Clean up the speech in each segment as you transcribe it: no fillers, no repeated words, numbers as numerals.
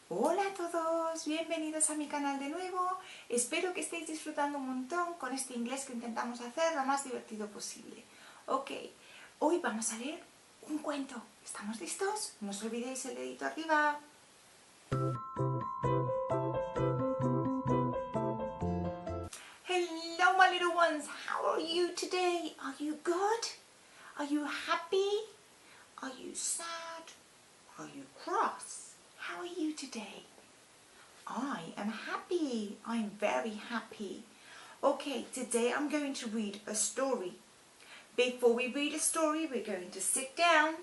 Hola a todos, bienvenidos a mi canal de nuevo. Espero que estéis disfrutando un montón con este inglés que intentamos hacer lo más divertido posible. Ok, hoy vamos a leer un cuento. ¿Estamos listos? No os olvidéis el dedito arriba. Hello my little ones, how are you today? Are you good? Are you happy? Are you sad? Are you cross? How are you today? I am happy. I'm very happy. Okay, today I'm going to read a story. Before we read a story, we're going to sit down.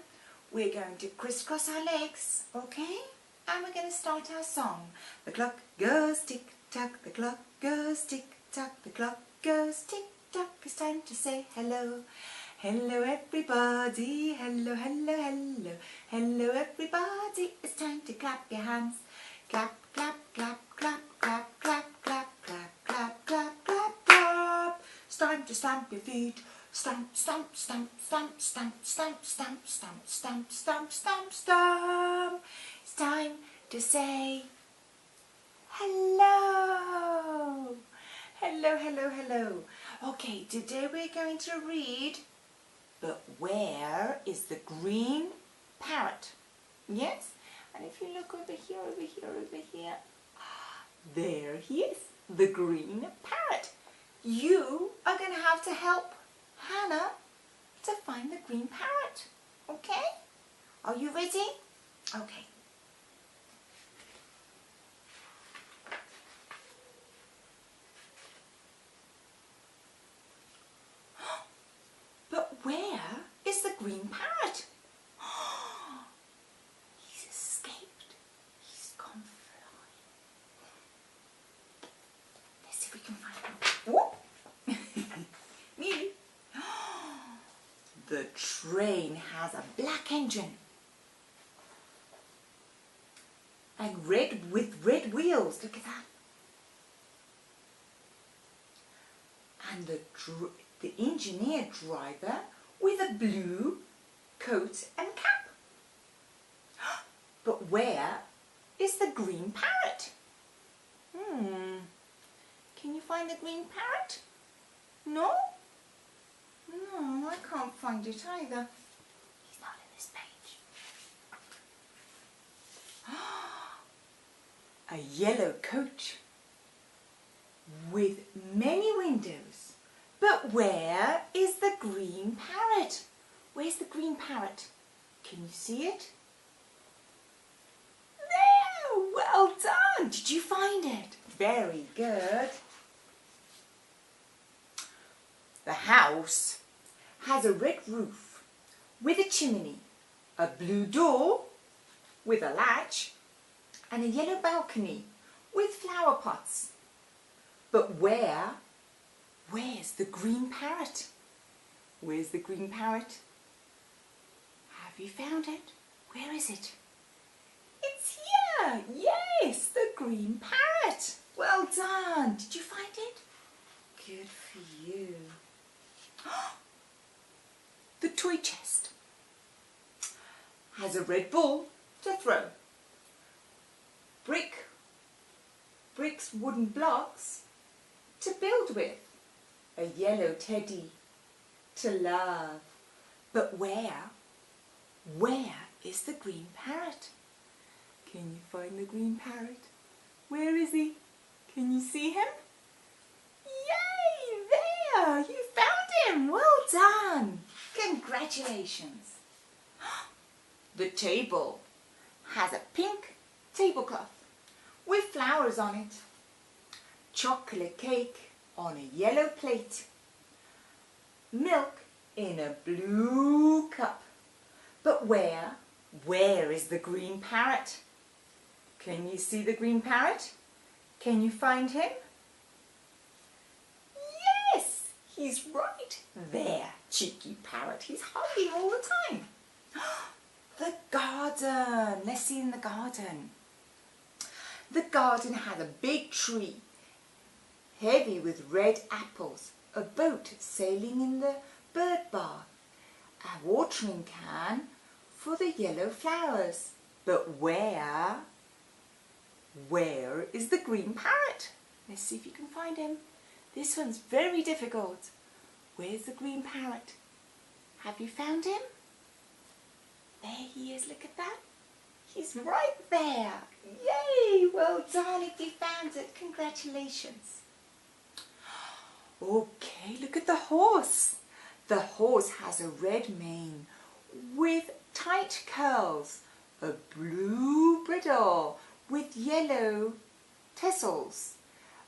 We're going to crisscross our legs, okay? And we're going to start our song. The clock goes tick-tock, the clock goes tick-tock, the clock goes tick-tock. It's time to say hello. Hello everybody, hello, hello, hello. Hello everybody, it's time to clap your hands. Clap, clap, clap, clap, clap, clap, clap, clap, clap, clap, clap, clap. It's time to stamp your feet. Stamp, stamp, stamp, stamp, stamp, stamp, stamp, stamp, stamp, stamp, stamp, stamp. It's time to say hello. Hello, hello, hello. Okay, today we're going to read But Where is the Green Parrot? Yes? And if you look over here, over here, over here, there he is, the green parrot. You are going to have to help Hannah to find the green parrot. Okay? Are you ready? Okay. But where is the green parrot? He's escaped. He's gone flying. Let's see if we can find him. Whoop! Me. The train has a black engine and red wheels. Look at that. And the engineer driver with a blue coat and cap. But where is the green parrot? Can you find the green parrot? No? No, I can't find it either. He's not in this page. A yellow coach with many windows. But where is the green parrot? Where's the green parrot? Can you see it? There! Well done! Did you find it? Very good. The house has a red roof with a chimney, a blue door with a latch, and a yellow balcony with flower pots. But where's the green parrot? Where's the green parrot? Have you found it? Where is it? It's here! Yes, the green parrot. Well done. Did you find it? Good for you. The toy chest has a red ball to throw. Bricks, wooden blocks to build with. A yellow teddy to love. But where is the green parrot? Can you find the green parrot? Where is he? Can you see him? Yay! There! You found him! Well done! Congratulations! The table has a pink tablecloth with flowers on it. Chocolate cake on a yellow plate. Milk in a blue cup. But where is the green parrot? Can you see the green parrot? Can you find him? Yes, he's right there, cheeky parrot. He's hugging all the time. The garden. Let's see in the garden. The garden has a big tree, heavy with red apples, a boat sailing in the bird bath, a watering can for the yellow flowers. But where is the green parrot? Let's see if you can find him. This one's very difficult. Where's the green parrot? Have you found him? There he is, look at that. He's right there. Yay! Well done if you found it. Congratulations. Okay, look at the horse. The horse has a red mane with tight curls, a blue bridle with yellow tassels,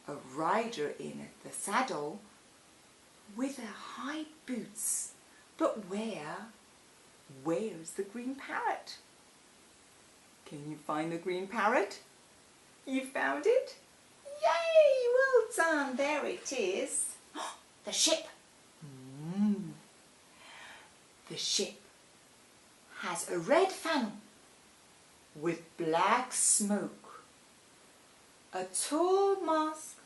a rider in the saddle with high boots. But where's the green parrot? Can you find the green parrot? You found it? Yay! Well done. There it is. The ship. The ship has a red funnel with black smoke, a tall mast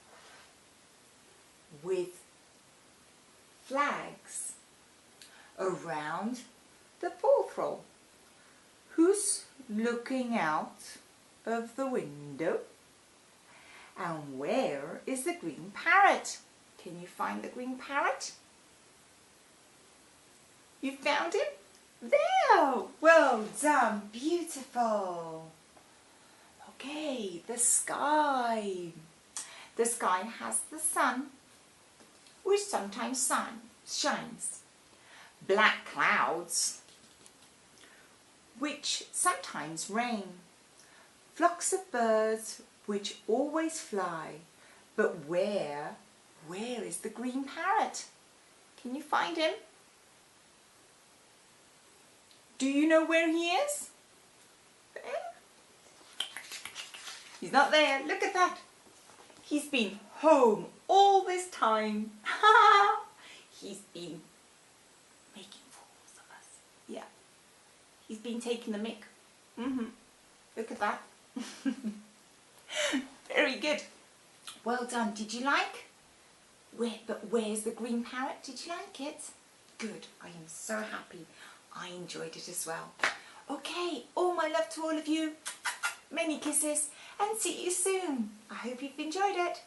with flags around the porthole. Who's looking out of the window? And where is the green parrot? Can you find the green parrot? You found him? There! Well done, beautiful. Okay, the sky. The sky has the sun, which sometimes shines. Black clouds, which sometimes rain. Flocks of birds, which always fly. But where is the green parrot? Can you find him? Do you know where he is? There? He's not there. Look at that. He's been home all this time. He's been making fools of us. Yeah. He's been taking the mick. Look at that. Very good. Well done. Did you like? But where's the green parrot? Did you like it? Good. I am so happy. I enjoyed it as well. Okay, all my love to all of you. Many kisses and see you soon. I hope you've enjoyed it.